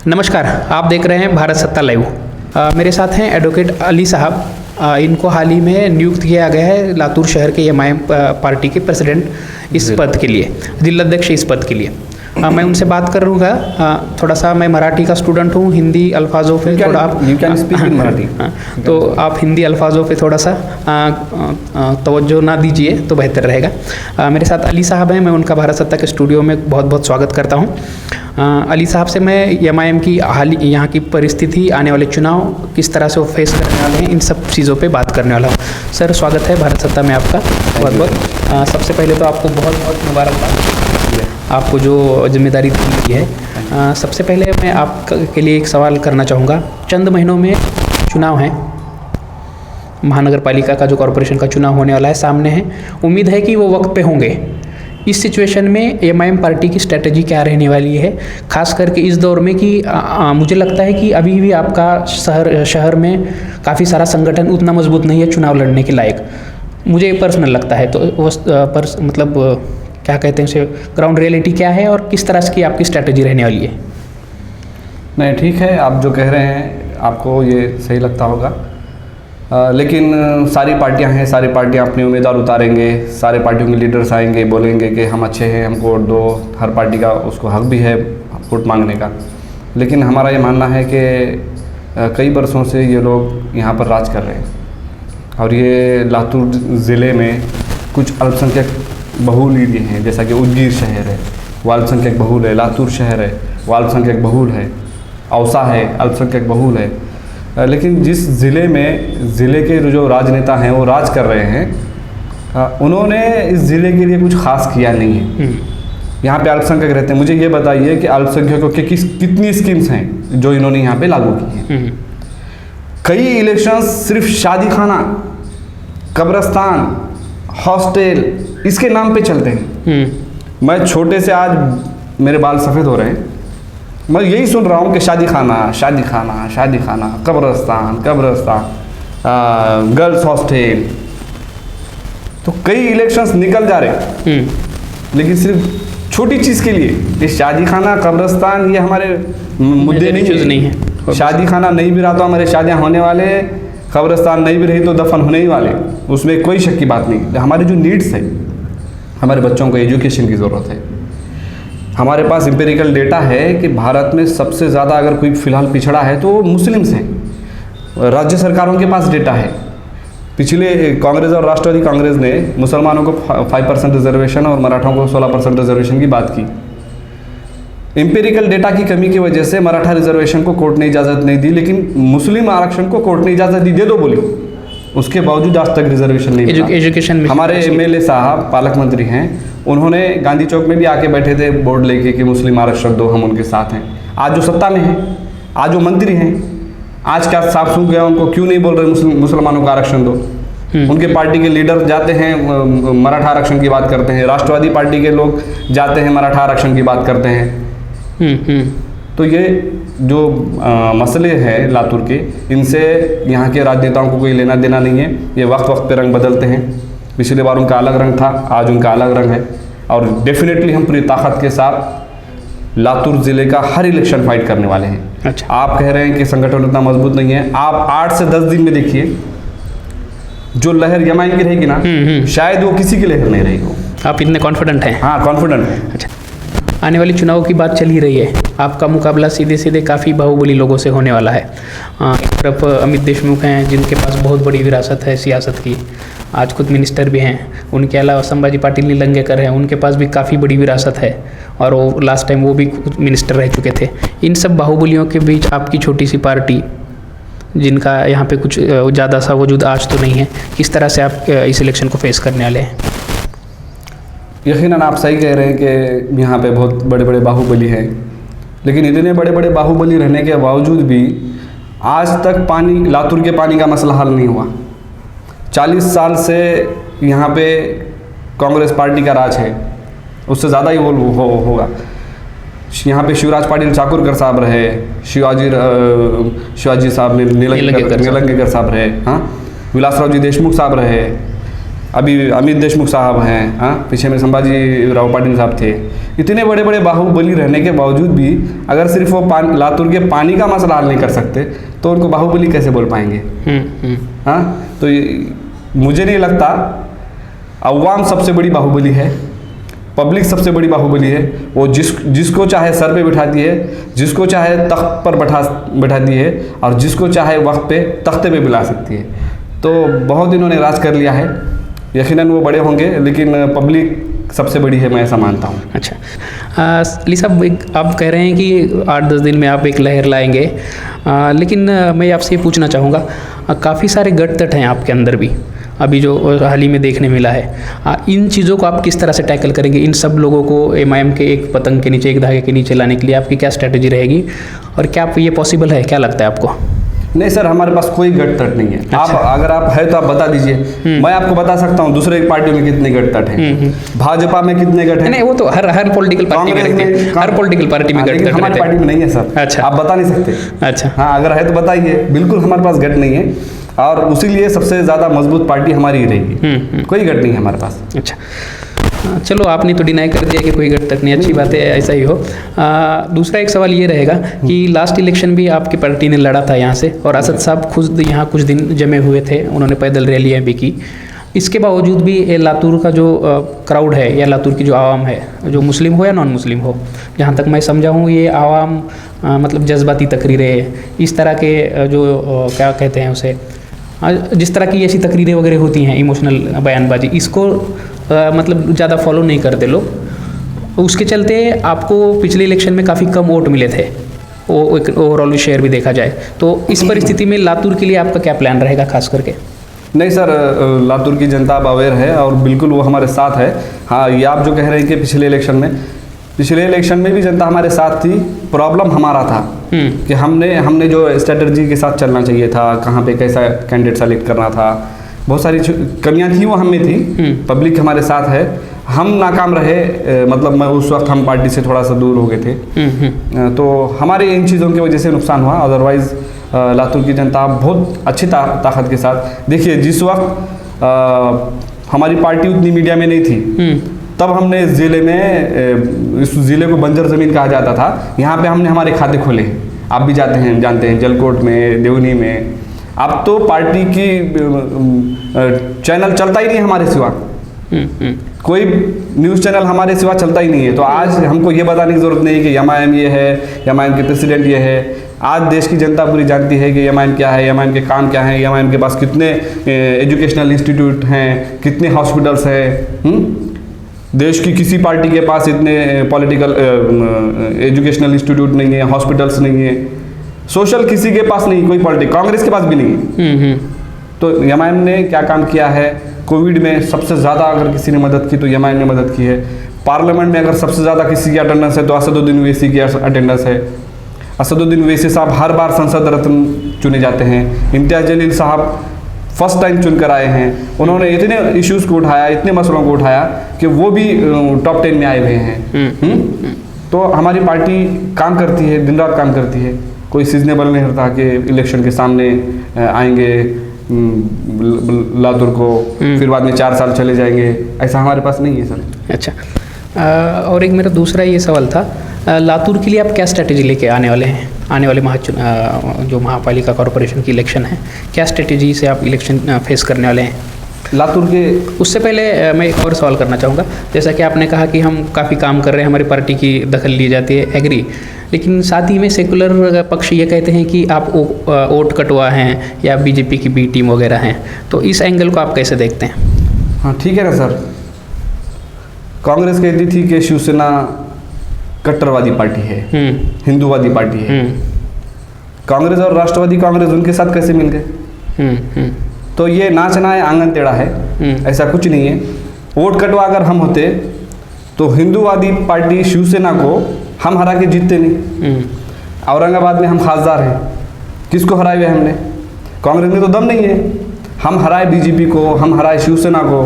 नमस्कार, आप देख रहे हैं भारत सत्ता लाइव। मेरे साथ हैं एडवोकेट अली साहब। इनको हाल ही में नियुक्त किया गया है लातूर शहर के एमआईएम पार्टी के प्रेसिडेंट इस पद के लिए, जिलाध्यक्ष इस पद के लिए। मैं उनसे बात करूँगा। थोड़ा सा मैं मराठी का स्टूडेंट हूँ, हिंदी अल्फाजों पे थोड़ा आप मराठी तो आप हिंदी अल्फाजों पे थोड़ा सा तवज्जो ना दीजिए तो बेहतर रहेगा। मेरे साथ अली साहब हैं, मैं उनका भारत सत्ता के स्टूडियो में बहुत बहुत स्वागत करता हूँ। अली साहब से मैं एमआईएम की यहाँ की परिस्थिति, आने वाले चुनाव किस तरह से वो फेस करने वाले हैं, इन सब चीज़ों पे बात करने वाला हूँ। सर, स्वागत है भारत सत्ता में आपका बहुत बहुत। सबसे पहले तो आपको बहुत बहुत मुबारकबाद, आपको जो जिम्मेदारी दी है। सबसे पहले मैं आपके लिए एक सवाल करना चाहूँगा। चंद महीनों में चुनाव हैं, महानगर पालिका का जो कॉरपोरेशन का चुनाव होने वाला है सामने है। उम्मीद है कि वो वक्त पे होंगे। इस सिचुएशन में एमआईएम पार्टी की स्ट्रेटजी क्या रहने वाली है, खास करके इस दौर में कि मुझे लगता है कि अभी भी आपका शहर में काफ़ी सारा संगठन उतना मजबूत नहीं है चुनाव लड़ने के लायक, मुझे पर्सनल लगता है। तो मतलब क्या कहते हैं उसे, ग्राउंड रियलिटी क्या है और किस तरह की आपकी स्ट्रैटेजी रहने वाली है? नहीं, ठीक है, आप जो कह रहे हैं आपको ये सही लगता होगा, लेकिन सारी पार्टियां हैं, सारी पार्टियां अपने उम्मीदवार उतारेंगे, सारे पार्टियों के लीडर्स आएंगे, बोलेंगे कि हम अच्छे हैं, हमको वोट दो। हर पार्टी का उसको हक भी है वोट मांगने का। लेकिन हमारा ये मानना है कि कई बरसों से ये लोग यहाँ पर राज कर रहे हैं और ये लातूर ज़िले में कुछ अल्पसंख्यक बहुल एरिए हैं, जैसा कि उदगीर शहर है वो अल्पसंख्यक बहुल है, लातूर शहर है वो अल्पसंख्यक बहुल है, औसा है अल्पसंख्यक बहुल है। लेकिन जिस ज़िले के जो राजनेता हैं वो राज कर रहे हैं, उन्होंने इस ज़िले के लिए कुछ खास किया नहीं है। यहाँ पे अल्पसंख्यक रहते हैं। मुझे ये बताइए कि अल्पसंख्यकों के कितनी स्कीम्स हैं जो इन्होंने यहाँ पे लागू की हैं। कई इलेक्शंस सिर्फ शादी खाना, कब्रस्तान, हॉस्टल इसके नाम पे चलते हैं। मैं छोटे से आज मेरे बाल सफ़ेद हो रहे हैं, मैं यही सुन रहा हूँ कि शादी खाना, शादी खाना, शादी खाना, कब्रस्तान, गर्ल्स हॉस्टल। तो कई इलेक्शंस निकल जा रहे हैं, लेकिन सिर्फ छोटी चीज़ के लिए ये शादी खाना, कब्रस्तान ये हमारे मुद्दे नहीं है। शादी खाना नहीं भी रहा तो हमारे शादियाँ होने वाले, कब्रस्तान नहीं भी रही तो दफन होने ही वाले, उसमें कोई शक की बात नहीं। हमारे जो नीड्स है, हमारे बच्चों को एजुकेशन की ज़रूरत है। हमारे पास एम्पिरिकल डेटा है कि भारत में सबसे ज़्यादा अगर कोई फ़िलहाल पिछड़ा है तो मुस्लिम्स हैं। राज्य सरकारों के पास डेटा है। पिछले कांग्रेस और राष्ट्रवादी कांग्रेस ने मुसलमानों को 5% रिजर्वेशन और मराठों को 16% रिजर्वेशन की बात की। एम्पिरिकल डेटा की कमी की वजह से मराठा रिजर्वेशन को कोर्ट ने इजाज़त नहीं दी, लेकिन मुस्लिम आरक्षण को कोर्ट ने इजाज़त दी, दे दो बोली, उसके बावजूद आज तक रिजर्वेशन नहीं मिला। एजुकेशन में हमारे एमएलए साहब पालक मंत्री हैं, उन्होंने गांधी चौक में भी आके बैठे थे बोर्ड लेके कि मुस्लिम आरक्षण दो, हम उनके साथ हैं। आज जो सत्ता में हैं, आज जो मंत्री हैं, आज क्या साफ सूख गया उनको, क्यों नहीं बोल रहे मुसलमानों को आरक्षण दो? उनके पार्टी के लीडर जाते हैं मराठा आरक्षण की बात करते हैं, राष्ट्रवादी पार्टी के लोग जाते हैं मराठा आरक्षण की बात करते हैं। तो ये जो मसले हैं लातूर के, इनसे यहाँ के राजनेताओं को कोई लेना देना नहीं है। ये वक्त वक्त पे रंग बदलते हैं। पिछले बार उनका अलग रंग था, आज उनका अलग रंग है। और डेफिनेटली हम पूरी ताकत के साथ लातूर ज़िले का हर इलेक्शन फाइट करने वाले हैं। अच्छा, आप कह रहे हैं कि संगठन उतना मजबूत नहीं है, आप 8 से 10 दिन में देखिए जो लहर एमआईएम की रहेगी ना, शायद वो किसी की लहर नहीं रहेगी। आप इतने कॉन्फिडेंट हैं? हाँ, कॉन्फिडेंट है। अच्छा, आने वाली चुनाव की बात चल ही रही है, आपका मुकाबला सीधे सीधे काफ़ी बाहुबली लोगों से होने वाला है। एक तरफ अमित देशमुख हैं जिनके पास बहुत बड़ी विरासत है सियासत की, आज खुद मिनिस्टर भी हैं। उनके अलावा संभाजी पाटिल नीलंगेकर हैं, उनके पास भी काफ़ी बड़ी विरासत है और वो लास्ट टाइम वो भी मिनिस्टर रह चुके थे। इन सब बाहुबलियों के बीच आपकी छोटी सी पार्टी, जिनका यहाँ पे कुछ ज़्यादा सा वजूद आज तो नहीं है, किस तरह से आप इस इलेक्शन को फेस करने वाले हैं? यकीनन आप सही कह रहे हैं कि यहाँ पे बहुत बड़े बड़े बाहुबली हैं, लेकिन इतने बड़े बड़े बाहुबली रहने के बावजूद भी आज तक लातूर के पानी का मसला हल नहीं हुआ। 40 साल से यहाँ पे कांग्रेस पार्टी का राज है, उससे ज़्यादा ही होगा। यहाँ पे शिवराज पाटिल चाकुरकर साहब रहे, शिवाजी साहब नीलंगेकर साहब रहे, हाँ, विलासराव जी देशमुख साहब रहे, अभी अमित देशमुख साहब हैं, हाँ, पीछे में संभाजी राव पाटिल साहब थे। इतने बड़े बड़े बाहुबली रहने के बावजूद भी अगर सिर्फ वो लातूर के पानी का मसला हल नहीं कर सकते तो उनको बाहुबली कैसे बोल पाएंगे? हाँ, तो मुझे नहीं लगता। अवाम सबसे बड़ी बाहुबली है, पब्लिक सबसे बड़ी बाहुबली है। वो जिसको चाहे सर पे बिठाती है, जिसको चाहे तख्त पर बैठाती है और जिसको चाहे वक्त पे तख्ते पे बुला सकती है। तो बहुत इन्होंने राज कर लिया है, यकीनन वो बड़े होंगे, लेकिन पब्लिक सबसे बड़ी है, मैं ऐसा मानता हूँ। अच्छा, अली साहब, आप कह रहे हैं कि 8-10 दिन में आप एक लहर लाएंगे, लेकिन मैं आपसे ये पूछना चाहूँगा, काफ़ी सारे गट तट हैं आपके अंदर भी, अभी जो हाल ही में देखने मिला है। इन चीज़ों को आप किस तरह से टैकल करेंगे? इन सब लोगों को एमआईएम के एक पतंग के नीचे, एक धागे के नीचे लाने के लिए आपकी क्या स्ट्रैटेजी रहेगी, और क्या ये पॉसिबल है? क्या लगता है आपको? नहीं सर, हमारे पास कोई गट तट नहीं है। अच्छा। आप अगर आप है तो आप बता दीजिए, मैं आपको बता सकता हूँ दूसरे पार्टी में कितने गट तट हैं, भाजपा में कितने गट हैं। नहीं, वो तो हर पॉलिटिकल पार्टी में रहते हैं, हर पॉलिटिकल पार्टी में गट तट रहते हैं। हमारी पार्टी में नहीं है सर। अच्छा, आप बता नहीं सकते? अच्छा, हाँ, अगर है तो बताइए। बिल्कुल हमारे पास गट नहीं है, और उसीलिए सबसे ज़्यादा मजबूत पार्टी हमारी ही रहेगी। कोई गट नहीं है हमारे पास। अच्छा, चलो, आपने तो डिनाई कर दिया कि कोई गट तक नहीं, अच्छी बात है, ऐसा ही हो। दूसरा एक सवाल ये रहेगा कि लास्ट इलेक्शन भी आपकी पार्टी ने लड़ा था यहाँ से, और असद साहब खुद यहाँ कुछ दिन जमे हुए थे, उन्होंने पैदल रैलियाँ भी की। इसके बावजूद भी ये लातूर का जो क्राउड है या लातूर की जो आवाम है, जो मुस्लिम हो या नॉन मुस्लिम हो, जहाँ तक मैं समझा हूँ, ये आवाम मतलब जज्बाती तकरीरें, इस तरह के जो क्या कहते हैं उसे, जिस तरह की ऐसी तकरीरें वगैरह होती हैं, इमोशनल बयानबाजी, इसको मतलब ज़्यादा फॉलो नहीं करते लोग। उसके चलते आपको पिछले इलेक्शन में काफ़ी कम वोट मिले थे, वो एक ओवरऑल शेयर भी देखा जाए तो। इस परिस्थिति में लातूर के लिए आपका क्या प्लान रहेगा खास करके? नहीं सर, लातूर की जनता अब अवेयर है और बिल्कुल वो हमारे साथ है। हाँ, ये आप जो कह रहे हैं कि पिछले इलेक्शन में भी जनता हमारे साथ थी। प्रॉब्लम हमारा था कि हमने जो स्ट्रेटजी के साथ चलना चाहिए था, कहाँ पे कैसा कैंडिडेट सेलेक्ट करना था, बहुत सारी कमियां थी, वो हम में थी। पब्लिक हमारे साथ है, हम नाकाम रहे, मतलब मैं उस वक्त हम पार्टी से थोड़ा सा दूर हो गए थे। तो हमारे इन चीज़ों की वजह से नुकसान हुआ। अदरवाइज़ लातूर की जनता बहुत अच्छी ताकत के साथ, देखिए जिस वक्त हमारी पार्टी उतनी मीडिया में नहीं थी, तब हमने इस ज़िले में, इस ज़िले को बंजर ज़मीन कहा जाता था, यहाँ पे हमने हमारे खाते खोले। आप भी जानते हैं जलकोट में, देवनी में। अब तो पार्टी की चैनल चलता ही नहीं हमारे सिवा, कोई न्यूज़ चैनल हमारे सिवा चलता ही नहीं है। तो आज हमको ये बताने की ज़रूरत नहीं है कि एमआईएम ये है, एमआईएम के प्रेसिडेंट ये है। आज देश की जनता पूरी जानती है कि एमआईएम क्या है, एमआईएम के काम क्या हैं, एमआईएम के पास कितने एजुकेशनल इंस्टीट्यूट हैं, कितने हॉस्पिटल्स हैं। देश की किसी पार्टी के पास इतने पॉलिटिकल एजुकेशनल इंस्टीट्यूट नहीं है, हॉस्पिटल्स नहीं है, सोशल किसी के पास नहीं, कोई पॉलिटिक्स, कांग्रेस के पास भी नहीं है। तो एमआईएम ने क्या काम किया है? कोविड में सबसे ज़्यादा अगर किसी ने मदद की तो एमआईएम ने मदद की है। पार्लियामेंट में अगर सबसे ज़्यादा किसी की अटेंडेंस है तो असदुद्दीन ओवैसी की अटेंडेंस है। असदुद्दीन ओवैसी साहब हर बार संसद रत्न चुने जाते हैं। इम्तियाज़ जलील साहब फर्स्ट टाइम चुनकर आए हैं। उन्होंने इतने इश्यूज़ को उठाया, इतने मसलों को उठाया कि वो भी टॉप 10 में आए हुए हैं। तो हमारी पार्टी काम करती है, दिन रात काम करती है। कोई सीजनेबल नहीं होता कि इलेक्शन के सामने आएंगे लातूर को, फिर बाद में 4 साल चले जाएंगे, ऐसा हमारे पास नहीं है सर। अच्छा, और एक मेरा दूसरा ये सवाल था, लातूर के लिए आप क्या स्ट्रेटेजी लेके आने वाले हैं? आने वाले जो महापालिका कॉरपोरेशन की इलेक्शन है, क्या स्ट्रेटेजी से आप इलेक्शन फेस करने वाले हैं लातूर के? उससे पहले मैं एक और सवाल करना चाहूँगा। जैसा कि आपने कहा कि हम काफ़ी काम कर रहे हैं, हमारी पार्टी की दखल ली जाती है, एग्री, लेकिन साथ ही में सेकुलर पक्ष ये कहते हैं कि आप वोट कटवा हैं या बीजेपी की बी टीम वगैरह हैं। तो इस एंगल को आप कैसे देखते हैं? हाँ ठीक है ना सर, कांग्रेस कहती थी कि शिवसेना कट्टरवादी पार्टी है, हिंदूवादी पार्टी है। कांग्रेस और राष्ट्रवादी कांग्रेस उनके साथ कैसे मिल गए? तो ये नाचना है, आंगन टेढ़ा है, ऐसा कुछ नहीं है। वोट कटवा अगर हम होते तो हिंदूवादी पार्टी शिवसेना को हम हरा के जीतते नहीं। औरंगाबाद में हम खासदार हैं, किसको हराए हुए हमने? कांग्रेस में तो दम नहीं है। हम हराए बीजेपी को, हम हराए शिवसेना को।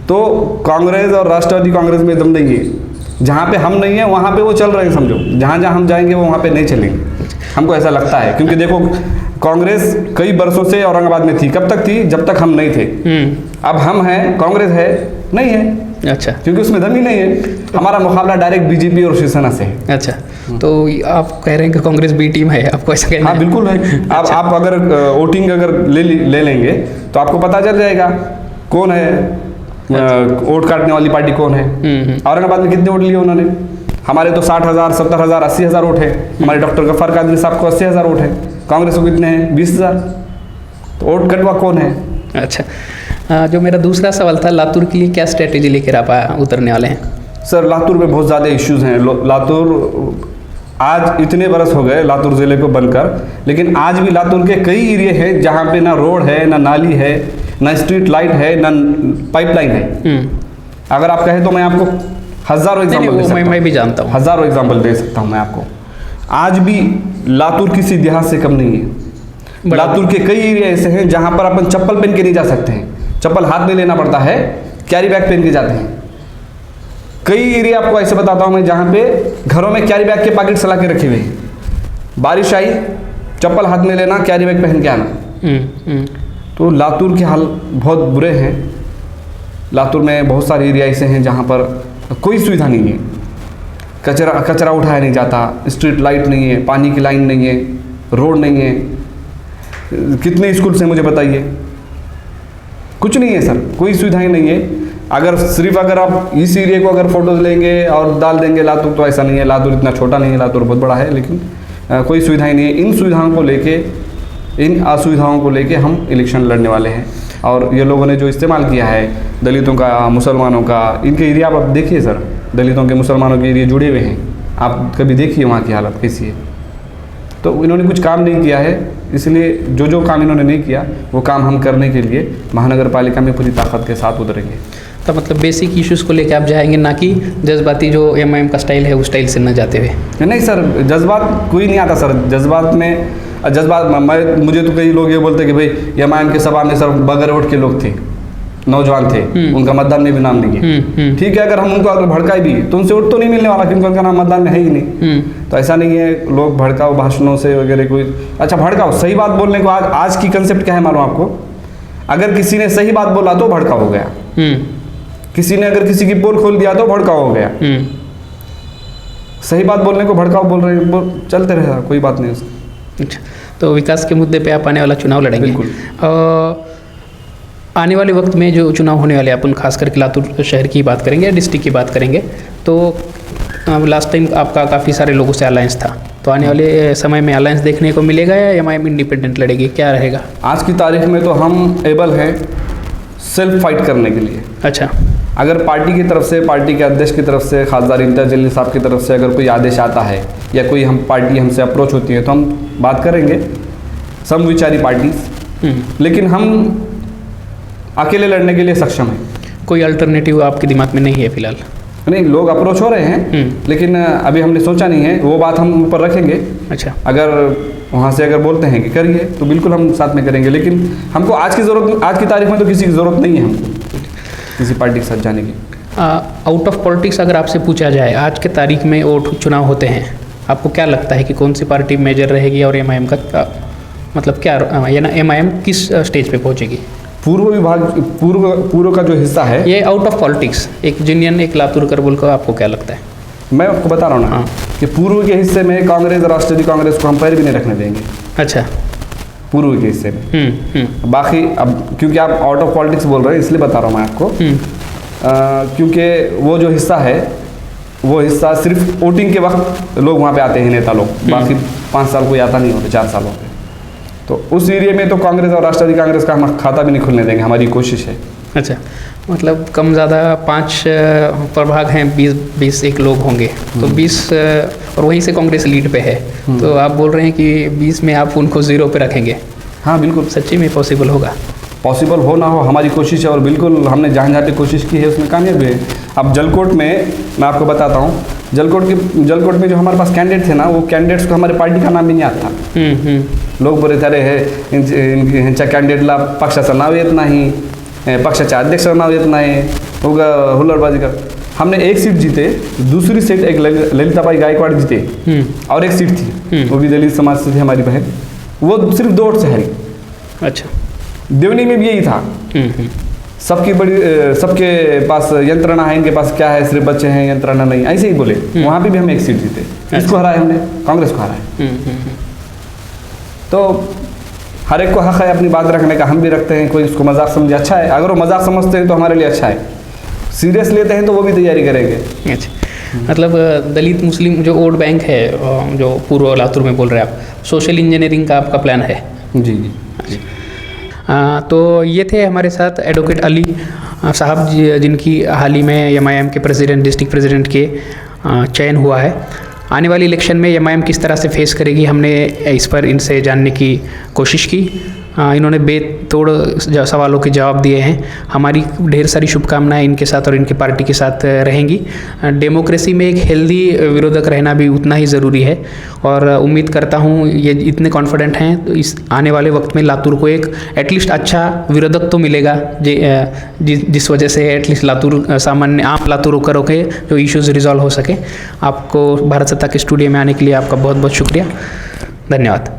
तो कांग्रेस और राष्ट्रवादी कांग्रेस में दम नहीं है। जहाँ पे हम नहीं है वहाँ पे वो चल रहे हैं, समझो। जहाँ जहाँ हम जाएंगे वो वहाँ पे नहीं चलेंगे। हमको ऐसा लगता है, क्योंकि देखो कांग्रेस कई बरसों से औरंगाबाद में थी। कब तक थी? जब तक हम नहीं थे। अब हम हैं, कांग्रेस है नहीं है। अच्छा, क्योंकि उसमें दम ही नहीं है। हमारा मुकाबला डायरेक्ट बीजेपी और शिवसेना से है। अच्छा, तो आप कह रहे हैं कि कांग्रेस बी टीम है, आपको ऐसा कहना हाँ है? बिल्कुल है। आप अगर वोटिंग अगर ले लेंगे तो आपको पता चल जाएगा कौन है वोट काटने वाली पार्टी कौन है। औरंगाबाद में कितने वोट लिए उन्होंने? हमारे तो 60,000, 70,000, 80,000 वोट है। हमारे डॉक्टर गफ्फार कादरी साहब को 80,000 वोट है। कांग्रेस को कितने हैं? 20,000। तो वोट कटवा कौन है? अच्छा, जो मेरा दूसरा सवाल था, लातूर के लिए क्या स्ट्रेटेजी लेकर आप उतरने वाले हैं? सर, लातूर में बहुत ज़्यादा इश्यूज़ हैं। लातूर आज इतने बरस हो गए लातूर ज़िले को बनकर, लेकिन आज भी लातूर के कई एरिया हैं जहाँ पे ना रोड है, ना नाली है, ना स्ट्रीट लाइट है, ना पाइपलाइन है। अगर आप कहें तो मैं आपको हज़ारों एग्जाम्पल दे सकता हूँ। मैं भी जानता हूँ, हज़ारों एग्जाम्पल दे सकता हूँ मैं आपको। आज भी लातूर किसी देहात से कम नहीं है। लातूर के कई एरिया ऐसे हैं जहाँ पर अपन चप्पल पहन के नहीं जा सकते हैं। चप्पल हाथ में लेना पड़ता है, कैरी बैग पहन के जाते हैं। कई एरिया आपको ऐसे बताता हूँ मैं जहाँ पे घरों में कैरी बैग के पैकेट सला के रखे हुए हैं। बारिश आई, चप्पल हाथ में लेना, कैरी बैग पहन के आना। तो लातूर के हाल बहुत बुरे हैं। लातूर में बहुत सारे एरिया ऐसे हैं जहाँ पर कोई सुविधा नहीं है। कचरा उठाया नहीं जाता, स्ट्रीट लाइट नहीं है, पानी की लाइन नहीं है, रोड नहीं है। कितने स्कूल से मुझे बताइए? कुछ नहीं है सर, कोई सुविधाएं नहीं है। अगर आप इस एरिया को अगर फोटोज लेंगे और डाल देंगे लातूर, तो ऐसा नहीं है। लातूर इतना छोटा नहीं है, लातूर बहुत बड़ा है, लेकिन कोई सुविधाएं नहीं है। इन सुविधाओं को लेके, इन असुविधाओं को लेके हम इलेक्शन लड़ने वाले हैं। और ये लोगों ने जो इस्तेमाल किया है दलितों का, मुसलमानों का, इनके एरिया आप देखिए सर, दलितों के, मुसलमानों के एरिया जुड़े हुए हैं। आप कभी देखिए वहाँ की हालत कैसी है। तो इन्होंने कुछ काम नहीं किया है, इसलिए जो काम इन्होंने नहीं किया वो काम हम करने के लिए महानगर पालिका में पूरी ताकत के साथ उतरेंगे। तो मतलब बेसिक इश्यूज़ को लेकर आप जाएंगे, ना कि जज्बाती जो एमआईएम का स्टाइल है उस स्टाइल से न जाते हुए? नहीं सर, जज्बात कोई नहीं आता सर। मुझे तो कई लोग ये बोलते कि भाई एमआईएम के सभा में सर बगैर वोट के लोग थे, नौजवान थे, उनका मतदान में भी नाम नहीं है। ठीक है, अगर हम उनको अगर भड़काए भी तो उनसे वोट तो नहीं मिलने वाला, क्योंकि उनका नाम मतदान में है ही नहीं। तो ऐसा नहीं है, लोग भड़काओ भाषणों से वगैरह कोई, अच्छा भड़काओ, सही बात बोलने को आज की कंसेप्ट क्या है मालूम आपको? अगर किसी ने सही बात बोला तो भड़काओ हो गया, किसी ने अगर किसी की पोल खोल दिया तो भड़काओ हो गया। सही बात बोलने को भड़काओ बोल रहे हैं, चलते रहेगा, कोई बात नहीं उसका। अच्छा, तो विकास के मुद्दे पे आप आने वाला चुनाव लड़ेंगे? बिल्कुल। आने वाले वक्त में जो चुनाव होने वाले, अपन खास करके लातूर शहर की बात करेंगे या डिस्ट्रिक्ट की बात करेंगे, तो लास्ट टाइम आपका काफ़ी सारे लोगों से अलायंस था, तो आने वाले समय में अलायंस देखने को मिलेगा या एमआईएम इंडिपेंडेंट लड़ेगी, क्या रहेगा? आज की तारीख में तो हम एबल हैं सेल्फ फाइट करने के लिए। अच्छा, अगर पार्टी की तरफ से, पार्टी के अध्यक्ष की तरफ से, खासदार इम्तियाज़ जलील साहब की तरफ से अगर कोई आदेश आता है या कोई पार्टी हमसे अप्रोच होती है तो हम बात करेंगे, समविचारी पार्टी। लेकिन हम अकेले लड़ने के लिए सक्षम हैं। कोई अल्टरनेटिव आपके दिमाग में नहीं है फिलहाल? नहीं, लोग अप्रोच हो रहे हैं, लेकिन अभी हमने सोचा नहीं है, वो बात हम ऊपर रखेंगे। अच्छा, अगर वहाँ से अगर बोलते हैं कि करिए तो बिल्कुल हम साथ में करेंगे, लेकिन हमको आज की तारीख में तो किसी की ज़रूरत नहीं है हमको किसी पार्टी के साथ जाने की। आउट ऑफ पॉलिटिक्स अगर आपसे पूछा जाए, आज के तारीख में वोट चुनाव होते हैं, आपको क्या लगता है कि कौन सी पार्टी मेजर रहेगी और एमआईएम का मतलब क्या, या ना एमआईएम किस स्टेज पे पहुंचेगी? पूर्व का जो हिस्सा है, ये आउट ऑफ पॉलिटिक्स, एक जिनियन, एक लातूर कर बोल कर आपको क्या लगता है? मैं आपको बता रहा हूँ ना कि पूर्व के हिस्से में कांग्रेस, राष्ट्रवादी कांग्रेस को हम पैर भी नहीं रखने देंगे। अच्छा, पूर्व के हिस्से में। बाकी अब क्योंकि आप आउट ऑफ पॉलिटिक्स बोल रहे हैं इसलिए बता रहा हूँ मैं आपको, क्योंकि वो जो हिस्सा है, वो हिस्सा सिर्फ वोटिंग के वक्त लोग वहाँ पे आते हैं, नेता लोग, बाकी 5 साल कोई आता नहीं होते, 4 साल होते। तो उस एरिया में तो कांग्रेस और राष्ट्रवादी कांग्रेस का हम खाता भी नहीं खुलने देंगे, हमारी कोशिश है। अच्छा, मतलब कम ज़्यादा 5 प्रभाग हैं, 20 लोग होंगे, तो 20 और वहीं से कांग्रेस लीड पे है, तो आप बोल रहे हैं कि 20 में आप उनको 0 पे रखेंगे? हाँ बिल्कुल। सच्ची में पॉसिबल होगा? पॉसिबल हो ना हो, हमारी कोशिश है, और बिल्कुल हमने जहाँ जहाँ पे कोशिश की है उसमें कामयाब है। अब जलकोट में मैं आपको बताता हूँ, जलकोट में जो हमारे पास कैंडिडेट थे ना, वो कैंडिडेट्स को हमारे पार्टी का नाम भी नहीं आता था। लोग बोले थे अरे ह्यांच्या कॅन्डिडेटला पक्षाचं नाव येत नाही, पक्षाच्या अध्यक्षाचं नाव येत नाही, उगा हुल्लडबाजी कर। हमने एक सीट जीते, दूसरी सीट एक ललिताबाई गायकवाड़ जीते और एक सीट थी, वो भी दलित समाज से थी हमारी बहन, वो सिर्फ 2 वोट से हारी। अच्छा। देवनी में भी यही था, सबके पास यंत्रणा है, इनके पास क्या है, सिर्फ बच्चे हैं, यंत्रणा नहीं, ऐसे ही बोले। वहाँ पे भी हम एक सीट जीते। इसको हराए हमने, कांग्रेस को हराए। तो हर एक को हक है अपनी बात रखने का, हम भी रखते हैं। कोई इसको मजाक समझे, अच्छा है, अगर वो मजाक समझते हैं तो हमारे लिए अच्छा है, सीरियस लेते हैं तो वो भी तैयारी करेंगे। अच्छा, मतलब दलित मुस्लिम जो वोट बैंक है, जो पूर्व लातूर में बोल रहे हैं आप, सोशल इंजीनियरिंग का आपका प्लान है? जी जी। तो ये थे हमारे साथ एडवोकेट अली साहब जिनकी हाल ही में एमआईएम के प्रेसिडेंट, डिस्ट्रिक्ट प्रेसिडेंट के चयन हुआ है। आने वाली इलेक्शन में एमआईएम किस तरह से फेस करेगी, हमने इस पर इनसे जानने की कोशिश की। इन्होंने बेतोड़ सवालों के जवाब दिए हैं। हमारी ढेर सारी शुभकामनाएं इनके साथ और इनके पार्टी के साथ रहेंगी। डेमोक्रेसी में एक हेल्दी विरोधक रहना भी उतना ही ज़रूरी है, और उम्मीद करता हूँ ये इतने कॉन्फिडेंट हैं तो इस आने वाले वक्त में लातूर को एक एटलीस्ट अच्छा विरोधक तो मिलेगा, जिस वजह से एटलीस्ट लातूर सामान्य आम लातूरों के जो इश्यूज़ रिजॉल्व हो सके। आपको भारत सत्ता के स्टूडियो में आने के लिए आपका बहुत बहुत शुक्रिया, धन्यवाद।